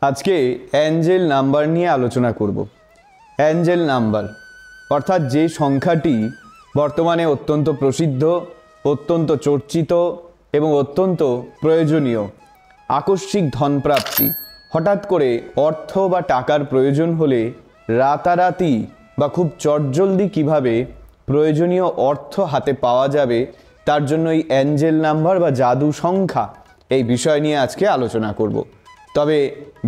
আজকে Angel number নিয়ে আলোচনা করব। অ্যাঞ্জেল নাম্বার অর্থাৎ যে সংখ্যাটি বর্তমানে অত্যন্ত প্রসিদ্ধ, অত্যন্ত চর্চিত এবং অত্যন্ত প্রয়োজনীয়। আকস্মিক ধনপ্রাপ্তি, হঠাৎ করে অর্থ বা টাকার প্রয়োজন হলে রাতারাতি বা খুব চটজলদি কিভাবে প্রয়োজনীয় অর্থ হাতে পাওয়া যাবে, তার জন্য এই অ্যাঞ্জেল নাম্বার বা জাদু সংখ্যা এই বিষয় নিয়ে আজকে আলোচনা করব। তবে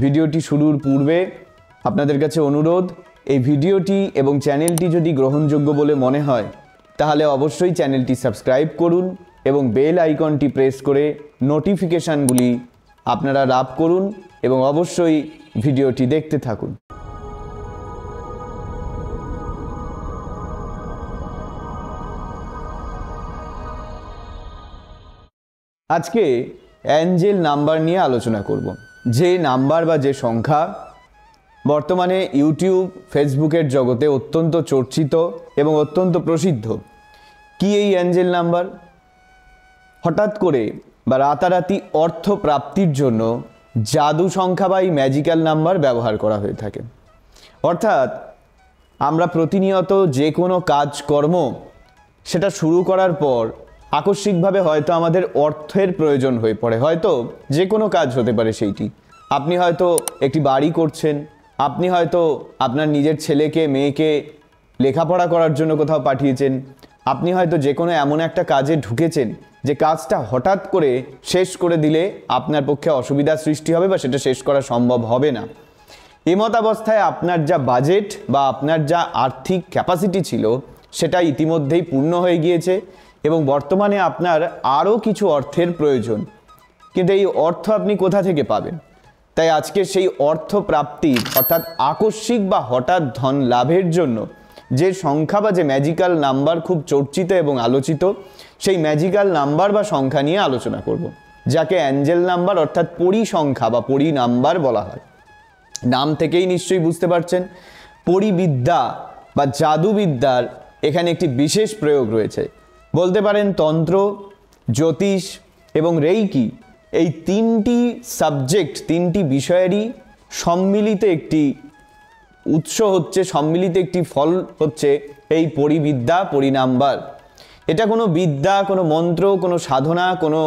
ভিডিওটি শুরুর পূর্বে আপনাদের কাছে অনুরোধ, এই ভিডিওটি এবং চ্যানেলটি যদি গ্রহণযোগ্য বলে মনে হয় তাহলে অবশ্যই চ্যানেলটি সাবস্ক্রাইব করুন এবং বেল আইকনটি প্রেস করে নোটিফিকেশানগুলি আপনারা লাভ করুন এবং অবশ্যই ভিডিওটি দেখতে থাকুন। আজকে অ্যাঞ্জেল নাম্বার নিয়ে আলোচনা করব। যে নাম্বার বা যে সংখ্যা বর্তমানে ইউটিউব, ফেসবুকের জগতে অত্যন্ত চর্চিত এবং অত্যন্ত প্রসিদ্ধ। কি এই অ্যাঞ্জেল নাম্বার? হঠাৎ করে বা রাতারাতি অর্থ প্রাপ্তির জন্য জাদু সংখ্যা বা এই ম্যাজিক্যাল নাম্বার ব্যবহার করা হয়ে থাকে। অর্থাৎ আমরা প্রতিনিয়ত যে কোনো কাজকর্ম সেটা শুরু করার পর আকস্মিকভাবে হয়তো আমাদের অর্থের প্রয়োজন হয়ে পড়ে। হয়তো যে কোনো কাজ হতে পারে সেইটি। আপনি হয়তো একটি বাড়ি করছেন, আপনি হয়তো আপনার নিজের ছেলেকে মেয়েকে লেখাপড়া করার জন্য কোথাও পাঠিয়েছেন, আপনি হয়তো যে কোনো এমন একটা কাজে ঢুকেছেন যে কাজটা হঠাৎ করে শেষ করে দিলে আপনার পক্ষে অসুবিধার সৃষ্টি হবে বা সেটা শেষ করা সম্ভব হবে না। এমতাবস্থায় আপনার যা বাজেট বা আপনার যা আর্থিক ক্যাপাসিটি ছিল সেটা ইতিমধ্যেই পূর্ণ হয়ে গিয়েছে এবং বর্তমানে আপনার আরও কিছু অর্থের প্রয়োজন, কিন্তু এই অর্থ আপনি কোথা থেকে পাবেন? তাই আজকে সেই অর্থ প্রাপ্তির অর্থাৎ আকস্মিক বা হঠাৎ ধন লাভের জন্য যে সংখ্যা বা যে ম্যাজিক্যাল নাম্বার খুব চর্চিত এবং আলোচিত, সেই ম্যাজিক্যাল নাম্বার বা সংখ্যা নিয়ে আলোচনা করব, যাকে অ্যাঞ্জেল নাম্বার অর্থাৎ পরিসংখ্যা বা পরি নাম্বার বলা হয়। নাম থেকেই নিশ্চয়ই বুঝতে পারছেন, পরিবিদ্যা বা জাদুবিদ্যার এখানে একটি বিশেষ প্রয়োগ রয়েছে। বলতে পারেন তন্ত্র, জ্যোতিষ এবং রেইকি, এই তিনটি সাবজেক্ট, তিনটি বিষয়েরই সম্মিলিত একটি উৎস হচ্ছে, সম্মিলিত একটি ফল হচ্ছে এই পরিবিদ্যা, পরিনাম্বার। এটা কোনো বিদ্যা, কোনো মন্ত্র, কোনো সাধনা, কোনো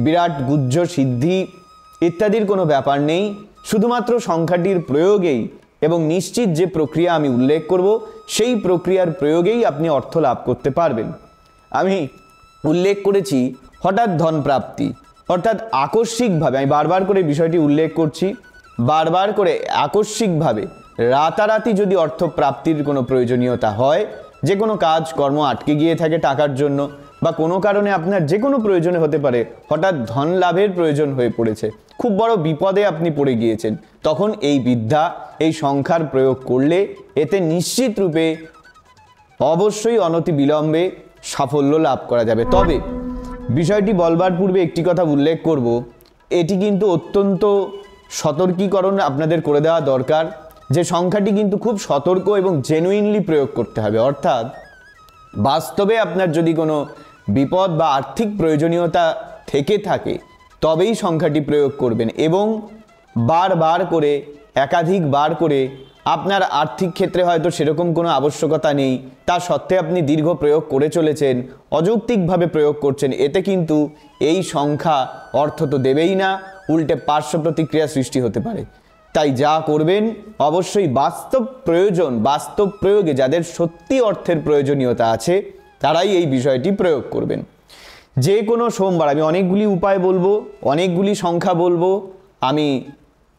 বিরাট গুহ্য সিদ্ধি ইত্যাদির কোনো ব্যাপার নেই। শুধুমাত্র সংখ্যাটির প্রয়োগেই এবং নিশ্চিত যে প্রক্রিয়া আমি উল্লেখ করব সেই প্রক্রিয়ার প্রয়োগেই আপনি অর্থ লাভ করতে পারবেন। আমি উল্লেখ করেছি হঠাৎ ধন প্রাপ্তি, অর্থাৎ আকস্মিকভাবে, আমি বারবার করে বিষয়টি উল্লেখ করছি, বারবার করে আকস্মিকভাবে রাতারাতি যদি অর্থ প্রাপ্তির কোনো প্রয়োজনীয়তা হয়, যে কোনো কাজকর্ম আটকে গিয়ে থাকে টাকার জন্য বা কোনো কারণে আপনার যে কোনো প্রয়োজনে হতে পারে, হঠাৎ ধন লাভের প্রয়োজন হয়ে পড়েছে, খুব বড় বিপদে আপনি পড়ে গিয়েছেন, তখন এই বিদ্যা, এই সংখ্যার প্রয়োগ করলে এতে নিশ্চিত রূপে অবশ্যই অনতি বিলম্বে সাফল্য লাভ করা যাবে। তবে বিষয়টি বলবার পূর্বে একটি কথা উল্লেখ করব, এটি কিন্তু অত্যন্ত সতর্কীকরণ আপনাদের করে দেওয়া দরকার যে সংখ্যাটি কিন্তু খুব সতর্ক এবং জেনুইনলি প্রয়োগ করতে হবে। অর্থাৎ বাস্তবে আপনার যদি কোনো বিপদ বা আর্থিক প্রয়োজনীয়তা থেকে থাকে তবেই সংখ্যাটি প্রয়োগ করবেন এবং বারবার করে, একাধিকবার করে, আপনার আর্থিক ক্ষেত্রে হয়তো সেরকম কোনো আবশ্যকতা নেই, তা সত্ত্বে আপনি দীর্ঘ প্রয়োগ করে চলেছেন, অযৌক্তিকভাবে প্রয়োগ করছেন, এতে কিন্তু এই সংখ্যা অর্থ তো দেবেই না, উল্টে পার্শ্ব প্রতিক্রিয়া সৃষ্টি হতে পারে। তাই যা করবেন অবশ্যই বাস্তব প্রয়োজন, বাস্তব প্রয়োগে যাদের সত্যি অর্থের প্রয়োজনীয়তা আছে তারাই এই বিষয়টি প্রয়োগ করবেন। যে কোনো সোমবার আমি অনেকগুলি উপায় বলবো, অনেকগুলি সংখ্যা বলবো, আমি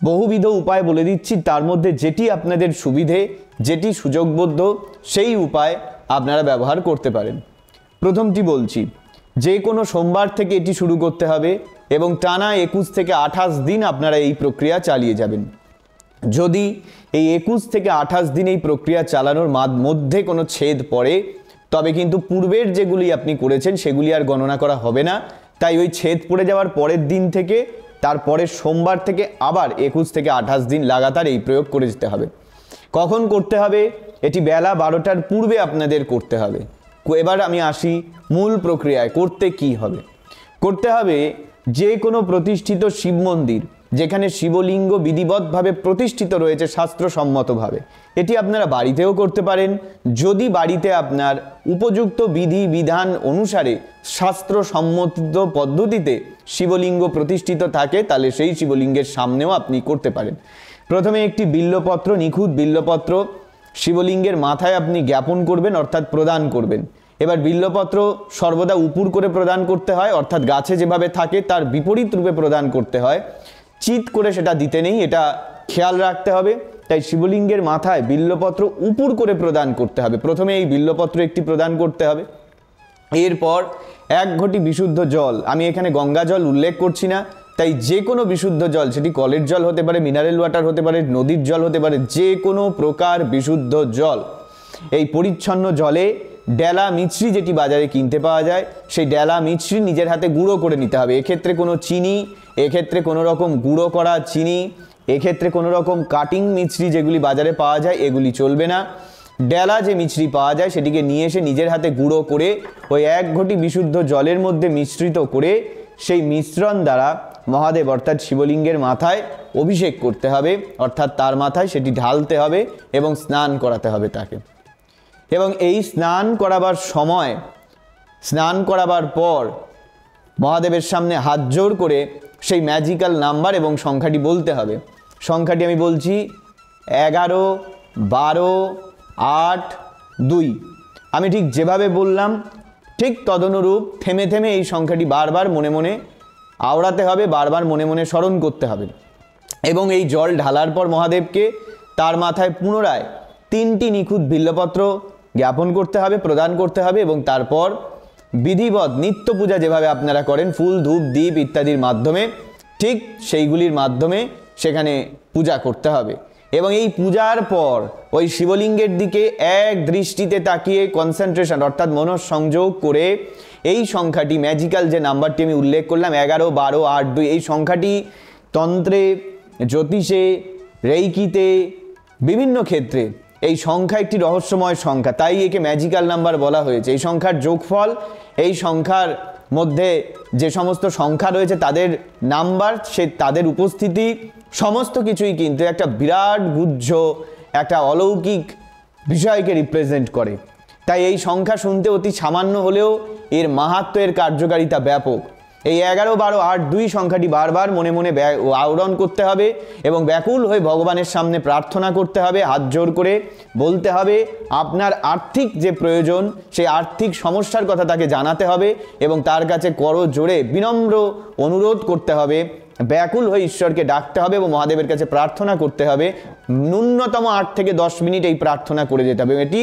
বহুবিধ উপায় বলে দিচ্ছি, তার মধ্যে যেটি আপনাদের সুবিধে, যেটি সুযোগবদ্ধ সেই উপায় আপনারা ব্যবহার করতে পারেন। প্রথমটি বলছি, যে কোনো সোমবার থেকে এটি শুরু করতে হবে এবং টানা 21 থেকে 28 দিন আপনারা এই প্রক্রিয়া চালিয়ে যাবেন। যদি এই 21 থেকে 28 দিন এই প্রক্রিয়া চালানোর মধ্যে কোনো ছেদ পড়ে তবে কিন্তু পূর্বের যেগুলি আপনি করেছেন সেগুলি আর গণনা করা হবে না। তাই ওই ছেদ পড়ে যাওয়ার পরের দিন থেকে, তারপরের সোমবার থেকে আবার 21 থেকে 28 দিন লাগাতার এই প্রয়োগ করে যেতে হবে। কখন করতে হবে? এটি বেলা 12টার পূর্বে আপনাদের করতে হবে। এবার আমি আসি মূল প্রক্রিয়ায়। করতে কি হবে? করতে হবে যে কোনো প্রতিষ্ঠিত শিব মন্দির যেখানে শিবলিঙ্গ বিধিবদ্ধভাবে প্রতিষ্ঠিত রয়েছে শাস্ত্রসম্মতভাবে। এটি আপনারা বাড়িতেও করতে পারেন। যদি বাড়িতে আপনার উপযুক্ত বিধি বিধান অনুসারে শাস্ত্রসম্মত পদ্ধতিতে শিবলিঙ্গ প্রতিষ্ঠিত থাকে, তাহলে সেই শিবলিঙ্গের সামনেও আপনি করতে পারেন। প্রথমে একটি বিল্লপত্র, নিখুঁত বিল্লপত্র শিবলিঙ্গের মাথায় আপনি জ্ঞাপন করবেন, অর্থাৎ প্রদান করবেন। এবার বিল্লপত্র সর্বদা উপুর করে প্রদান করতে হয়, অর্থাৎ গাছে যেভাবে থাকে তার বিপরীত রূপে প্রদান করতে হয়। চিত করে সেটা দিতে নেই, এটা খেয়াল রাখতে হবে। তাই শিবলিঙ্গের মাথায় বিল্লপত্র উপুর করে প্রদান করতে হবে। প্রথমে এই বিল্লপত্র একটি প্রদান করতে হবে। এরপর 1 ঘটি বিশুদ্ধ জল, আমি এখানে গঙ্গা জল উল্লেখ করছি না, তাই যে কোনো বিশুদ্ধ জল, সেটি কলের জল হতে পারে, মিনারেল ওয়াটার হতে পারে, নদীর জল হতে পারে, যে কোনো প্রকার বিশুদ্ধ জল, এই পরিচ্ছন্ন জলে ডেলা মিছরি যেটি বাজারে কিনতে পাওয়া যায়, সেই ডেলা মিছরি নিজের হাতে গুঁড়ো করে নিতে হবে। এক্ষেত্রে কোনো চিনি, এক্ষেত্রে কোনো রকম গুঁড়ো করা চিনি, এক্ষেত্রে কোনো রকম কাটিং মিছরি যেগুলি বাজারে পাওয়া যায় এগুলি চলবে না। ডেলা যে মিছরি পাওয়া যায় সেটিকে নিয়ে এসে নিজের হাতে গুঁড়ো করে ওই 1 ঘটি বিশুদ্ধ জলের মধ্যে মিশ্রিত করে সেই মিশ্রণ দ্বারা মহাদেব অর্থাৎ শিবলিঙ্গের মাথায় অভিষেক করতে হবে, অর্থাৎ তার মাথায় সেটি ঢালতে হবে এবং স্নান করাতে হবে তাকে। এবং এই স্নান করাবার সময়, স্নান করাবার পর মহাদেবের সামনে হাত জোড় করে সেই ম্যাজিক্যাল নাম্বার এবং সংখ্যাটি বলতে হবে। সংখ্যাটি আমি বলছি 11, 12, 8, 2। আমি ঠিক যেভাবে বললাম ঠিক তদনুরূপ থেমে থেমে এই সংখ্যাটি বারবার মনে মনে আওড়াতে হবে, বারবার মনে মনে স্মরণ করতে হবে। এবং এই জল ঢালার পর মহাদেবকে তার মাথায় পুনরায় 3টি নিখুঁত বিল্লপত্র জ্ঞাপন করতে হবে, প্রদান করতে হবে এবং তারপর বিধিবৎ নিত্য পূজা যেভাবে আপনারা করেন ফুল ধূপ দীপ ইত্যাদির মাধ্যমে, ঠিক সেইগুলির মাধ্যমে সেখানে পূজা করতে হবে। এবং এই পূজার পর ওই শিবলিঙ্গের দিকে এক দৃষ্টিতে তাকিয়ে কনসেন্ট্রেশন অর্থাৎ মনঃসংযোগ করে এই সংখ্যাটি, ম্যাজিক্যাল যে নাম্বারটি আমি উল্লেখ করলাম 11, 12, 8, 2, এই সংখ্যাটি তন্ত্রে, জ্যোতিষে, রেইকিতে, বিভিন্ন ক্ষেত্রে এই সংখ্যা একটি রহস্যময় সংখ্যা, তাই একে ম্যাজিক্যাল নাম্বার বলা হয়েছে। এই সংখ্যার যোগফল, এই সংখ্যার মধ্যে যে সমস্ত সংখ্যা রয়েছে তাদের নাম্বার, সে তাদের উপস্থিতি, সমস্ত কিছুই কিন্তু একটা বিরাট গুহ্য, একটা অলৌকিক বিষয়কে রিপ্রেজেন্ট করে। তাই এই সংখ্যা শুনতে অতি সামান্য হলেও এর মাহাত্ম্য, এর কার্যকারিতা ব্যাপক। এই 11, 12, 8, 2 সংখ্যাটি বারবার মনে মনে আওরণ করতে হবে এবং ব্যাকুল হয়ে ভগবানের সামনে প্রার্থনা করতে হবে, হাত জোড় করে বলতে হবে আপনার আর্থিক যে প্রয়োজন, সেই আর্থিক সমস্যার কথা তাকে জানাতে হবে এবং তার কাছে করো জোড়ে বিনম্র অনুরোধ করতে হবে, ব্যাকুল হয়ে ঈশ্বরকে ডাকতে হবে এবং মহাদেবের কাছে প্রার্থনা করতে হবে। ন্যূনতম 8 থেকে 10 মিনিট এই প্রার্থনা করে যেতে হবে। এটি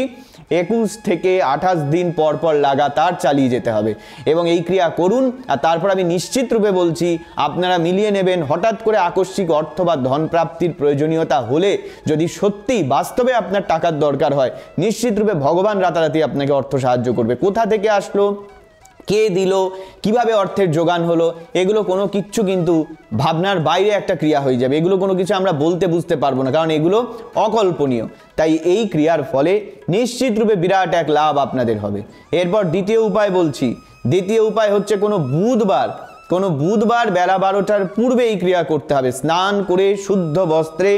21 থেকে 28 দিন পর পর লাগাতার চালিয়ে যেতে হবে এবং এই ক্রিয়া করুন। আর তারপর আমি নিশ্চিত রূপে বলছি আপনারা মিলিয়ে নেবেন, হঠাৎ করে আকস্মিক অর্থ বা ধন প্রাপ্তির প্রয়োজনীয়তা হলে, যদি সত্যি বাস্তবে আপনার টাকার দরকার হয়, নিশ্চিত রূপে ভগবান রাতারাতি আপনাকে অর্থ সাহায্য করবে। কোথা থেকে আসলো, কে দিল, কিভাবে অর্থের যোগান হলো, এগুলো কোনো কিচ্ছু কিন্তু ভাবনার বাইরে একটা ক্রিয়া হয়ে যাবে। এগুলো কোনো কিছু আমরা বলতে বুঝতে পারবো না, কারণ এগুলো অকল্পনীয়। তাই এই ক্রিয়ার ফলে নিশ্চিত রূপে বিরাট এক লাভ আপনাদের হবে। এরপর দ্বিতীয় উপায় বলছি। দ্বিতীয় উপায় হচ্ছে কোনো বুধবার বেলা 12টার পূর্বে এই ক্রিয়া করতে হবে। স্নান করে শুদ্ধ বস্ত্রে,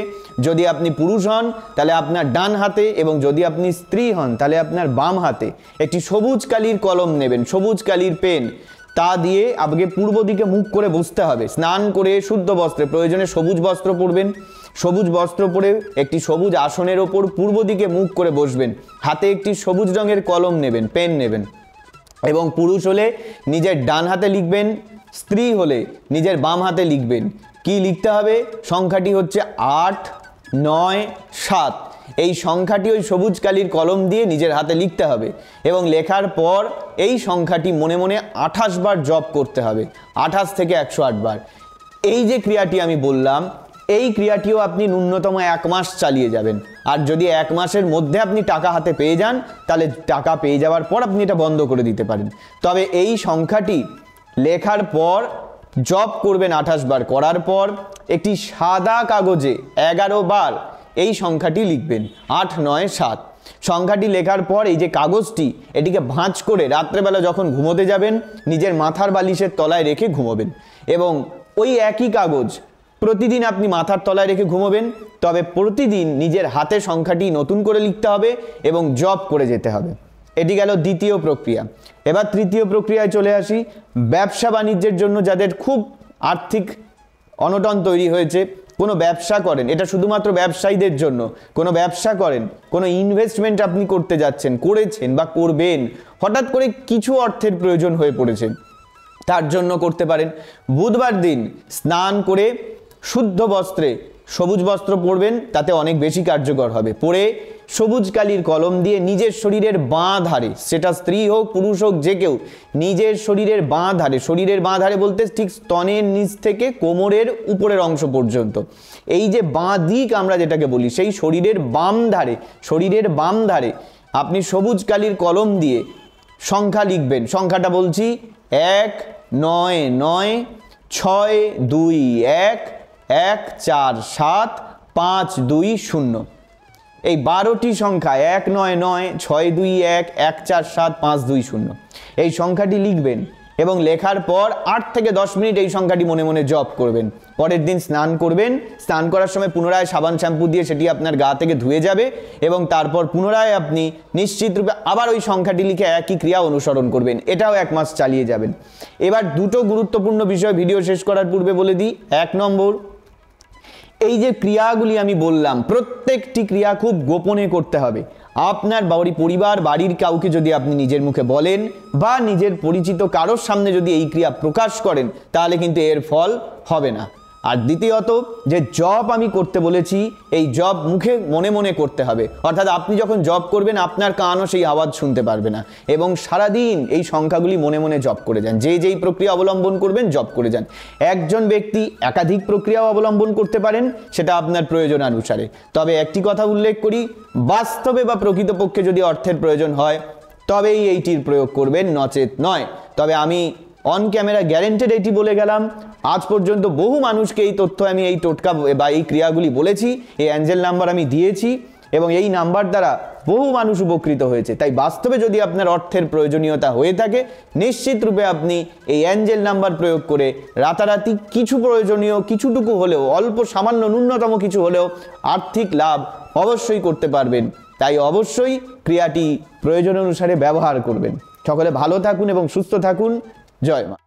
যদি আপনি পুরুষ হন তাহলে আপনার ডান হাতে এবং যদি আপনি স্ত্রী হন তাহলে আপনার বাম হাতে একটি সবুজ কালির কলম নেবেন, সবুজ কালির পেন, তা দিয়ে আগে পূর্ব দিকে মুখ করে বসতে হবে। স্নান করে শুদ্ধ বস্ত্রে, প্রয়োজনে সবুজ বস্ত্র পরবেন, সবুজ বস্ত্র পরে একটি সবুজ আসনের ওপর পূর্ব দিকে মুখ করে বসবেন। হাতে একটি সবুজ রঙের কলম নেবেন, পেন নেবেন এবং পুরুষ হলে নিজের ডান হাতে লিখবেন, স্ত্রী হলে নিজের বাম হাতে লিখবেন। কি লিখতে হবে? সংখ্যাটি হচ্ছে 8, 9, 7। এই সংখ্যাটি ওই সবুজ কালির কলম দিয়ে নিজের হাতে লিখতে হবে এবং লেখার পর এই সংখ্যাটি মনে মনে 28 বার জপ করতে হবে, 28 থেকে 108 বার। এই যে ক্রিয়াটি আমি বললাম, এই ক্রিয়াটিও আপনি ন্যূনতম 1 মাস চালিয়ে যাবেন। আর যদি 1 মাসের মধ্যে আপনি টাকা হাতে পেয়ে যান, তাহলে টাকা পেয়ে যাওয়ার পর আপনি এটা বন্ধ করে দিতে পারেন। তবে এই সংখ্যাটি লেখার পর জপ করবেন 28 বার, করার পর একটি সাদা কাগজে 11 বার এই সংখ্যাটি লিখবেন, 8, 9, 7। সংখ্যাটি লেখার পর এই যে কাগজটি, এটিকে ভাঁজ করে রাত্রেবেলা যখন ঘুমোতে যাবেন নিজের মাথার বালিশের তলায় রেখে ঘুমোবেন এবং ওই একই কাগজ প্রতিদিন আপনি মাথার তলায় রেখে ঘুমোবেন, তবে প্রতিদিন নিজের হাতে সংখ্যাটি নতুন করে লিখতে হবে এবং জপ করে যেতে হবে। এটি গেল দ্বিতীয় প্রক্রিয়া। এবার তৃতীয় প্রক্রিয়ায় চলে আসি। ব্যবসা বাণিজ্যের জন্য যাদের খুব আর্থিক অনটন তৈরি হয়েছে, কোনো ব্যবসা করেন, এটা শুধুমাত্র ব্যবসায়ীদের জন্য, কোনো ব্যবসা করেন, কোনো ইনভেস্টমেন্ট আপনি করতে যাচ্ছেন, করেছেন বা করবেন, হঠাৎ করে কিছু অর্থের প্রয়োজন হয়ে পড়েছে, তার জন্য করতে পারেন। বুধবার দিন স্নান করে শুদ্ধ বস্ত্রে সবুজ বস্ত্র পরবেন, তাতে অনেক বেশি কার্যকর হবে। পরে সবুজ কালির কলম দিয়ে নিজের শরীরের বাঁ ধারে, সেটা স্ত্রী হোক পুরুষ হোক যে কেউ, নিজের শরীরের বাঁ ধারে, শরীরের বাঁ ধারে বলতে ঠিক স্তনের নিচ থেকে কোমরের উপরের অংশ পর্যন্ত, এই যে বাঁ দিক আমরা যেটাকে বলি, সেই শরীরের বাম ধারে আপনি সবুজ কালির কলম দিয়ে সংখ্যা লিখবেন। সংখ্যাটা বলছি 199621147520। এই 12টি সংখ্যা 199621147520, এই সংখ্যাটি লিখবেন এবং লেখার পর 8 থেকে 10 মিনিট এই সংখ্যাটি মনে মনে জপ করবেন। পরের দিন স্নান করবেন, স্নান করার সময় পুনরায় সাবান শ্যাম্পু দিয়ে সেটি আপনার গা থেকে ধুয়ে যাবে এবং তারপর পুনরায় আপনি নিশ্চিত রূপে আবার ওই সংখ্যাটি লিখে একই ক্রিয়া অনুসরণ করবেন। এটাও 1 মাস চালিয়ে যাবেন। এবার দুটো গুরুত্বপূর্ণ বিষয় ভিডিও শেষ করার পূর্বে বলে দিই। 1 নম্বর, এই যে ক্রিয়াগুলি আমি বললাম, প্রত্যেকটি ক্রিয়া খুব গোপনে করতে হবে। আপনার বাড়ির কাউকে যদি আপনি নিজের মুখে বলেন বা নিজের পরিচিত কারোর সামনে যদি এই ক্রিয়া প্রকাশ করেন, তাহলে কিন্তু এর ফল হবে না। আর দ্বিতীয়ত, যে জপ আমি করতে বলেছি, এই জপ মুখে মনে মনে করতে হবে। অর্থাৎ আপনি যখন জপ করবেন, আপনার কানও সেই আওয়াজ শুনতে পারবে না, এবং সারাদিন এই সংখ্যাগুলি মনে মনে জপ করে যান। যেই প্রক্রিয়া অবলম্বন করবেন জপ করে যান। একজন ব্যক্তি একাধিক প্রক্রিয়াও অবলম্বন করতে পারেন, সেটা আপনার প্রয়োজন অনুসারে। তবে একটি কথা উল্লেখ করি, বাস্তবে বা প্রকৃতপক্ষে যদি অর্থের প্রয়োজন হয় তবেই এইটির প্রয়োগ করবেন, নচেত নয়। তবে আমি অন ক্যামেরা গ্যারেন্টেড এটি বলে গেলাম। আজ পর্যন্ত বহু মানুষকে এই তথ্য আমি এই টোটকা বা এই ক্রিয়াগুলি বলেছি, এই অ্যাঞ্জেল নাম্বার আমি দিয়েছি এবং এই নাম্বার দ্বারা বহু মানুষ উপকৃত হয়েছে। তাই বাস্তবে যদি আপনার অর্থের প্রয়োজনীয়তা হয়ে থাকে, নিশ্চিত রূপে আপনি এই অ্যাঞ্জেল নাম্বার প্রয়োগ করে রাতারাতি কিছু প্রয়োজনীয়, কিছুটুকু হলেও, অল্প সামান্য ন্যূনতম কিছু হলেও আর্থিক লাভ অবশ্যই করতে পারবেন। তাই অবশ্যই ক্রিয়াটি প্রয়োজন অনুসারে ব্যবহার করবেন। সকলে ভালো থাকুন এবং সুস্থ থাকুন। জয় মা।